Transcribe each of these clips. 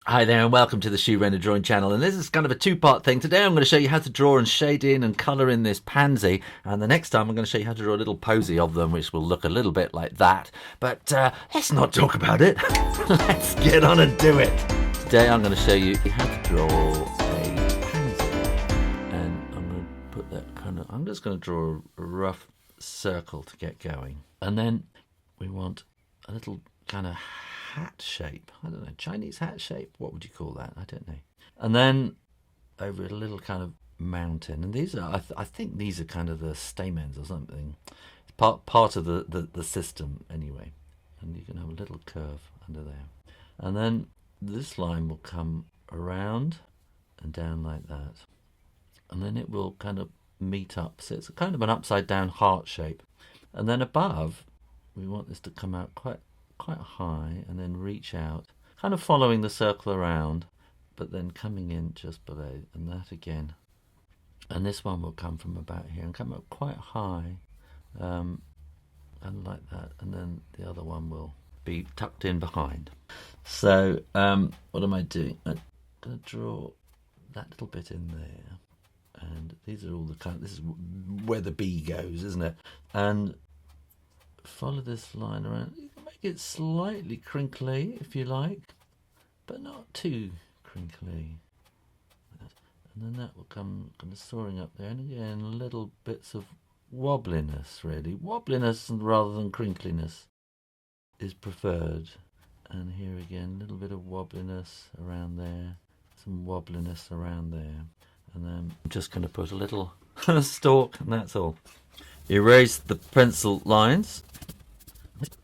Hi there and welcome to the Shoo Rayner Drawing Channel, and this is kind of a two-part thing. Today I'm going to show you how to draw and shade in and colour in this pansy, and the next time I'm going to show you how to draw a little posy of them, which will look a little bit like that. But let's not talk about it. Let's get on and do it. Today I'm going to show you how to draw a pansy, and I'm going to put that I'm just going to draw a rough circle to get going, and then we want a little kind of hat shape. I don't know, Chinese hat shape, what would you call that? I don't know. And then over a little kind of mountain, and these are I think these are kind of the stamens or something. It's part of the system anyway. And you can have a little curve under there, and then this line will come around and down like that, and then it will kind of meet up, so it's a kind of an upside down heart shape. And then above we want this to come out quite high and then reach out, kind of following the circle around, but then coming in just below, and that again. And this one will come from about here and come up quite high, and like that, and then the other one will be tucked in behind. So what am I doing? I'm going to draw that little bit in there, and these are all the this is where the bee goes, isn't it? And follow this line around. You can make it slightly crinkly if you like, but not too crinkly. And then that will come kind of soaring up there, and again little bits of wobbliness, really. Wobbliness rather than crinkliness is preferred. And here again, a little bit of wobbliness around there, some wobbliness around there. And then I'm just going to put a little stalk, and that's all. Erase the pencil lines.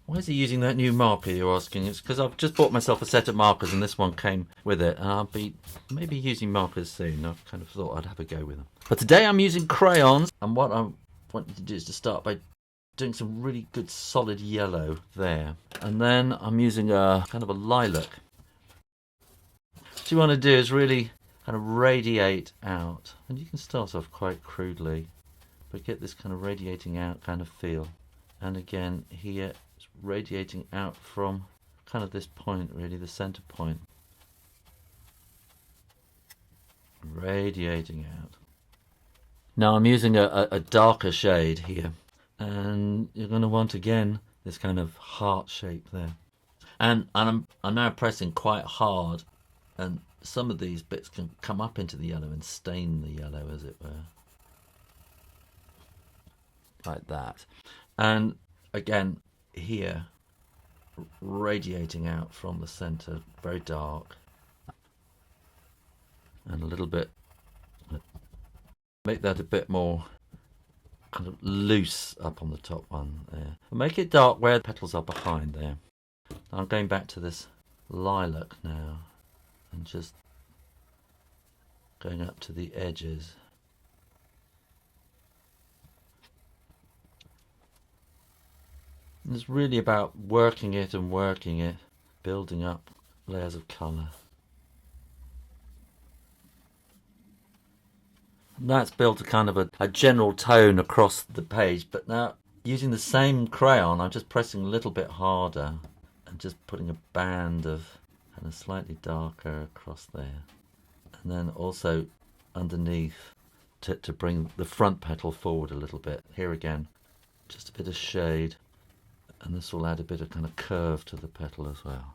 Why is he using that new marker, you're asking? It's because I've just bought myself a set of markers and this one came with it, and I'll be maybe using markers soon. I've kind of thought I'd have a go with them. But today I'm using crayons, and what I want you to do is to start by doing some really good solid yellow there. And then I'm using a kind of a lilac. What you want to do is really kind of radiate out, and you can start off quite crudely, but get this kind of radiating out kind of feel. And again here, it's radiating out from kind of this point, really, the center point. Radiating out. Now I'm using a darker shade here, and you're going to want again this kind of heart shape there. And I'm now pressing quite hard, and some of these bits can come up into the yellow and stain the yellow, as it were. Like that. And again here, radiating out from the center, very dark, and a little bit, make that a bit more kind of loose up on the top one there. Make it dark where the petals are behind there. I'm going back to this lilac now and just going up to the edges. It's really about working it and working it, building up layers of colour. And that's built a kind of a general tone across the page, but now using the same crayon I'm just pressing a little bit harder and just putting a band of kind of slightly darker across there. And then also underneath to bring the front petal forward a little bit. Here again, just a bit of shade. And this will add a bit of kind of curve to the petal as well.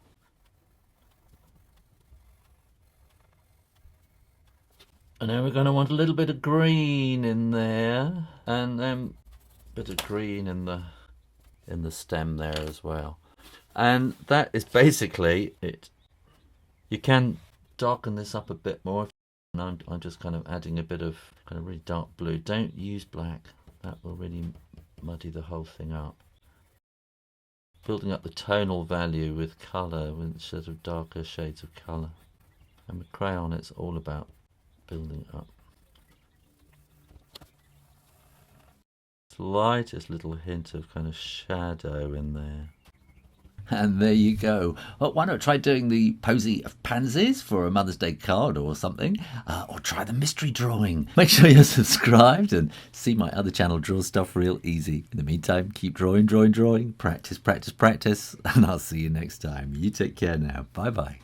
And now we're going to want a little bit of green in there, and then a bit of green in the stem there as well. And that is basically it. You can darken this up a bit more. And I'm just kind of adding a bit of kind of really dark blue. Don't use black. That will really muddy the whole thing up. Building up the tonal value with colour, with sort of darker shades of colour. And with crayon it's all about building up. Slightest little hint of kind of shadow in there. And there you go. Well, why not try doing the posy of pansies for a Mother's Day card or something? Or try the mystery drawing. Make sure you're subscribed and see my other channel, Draw Stuff Real Easy. In the meantime, keep drawing. Practice. And I'll see you next time. You take care now. Bye-bye.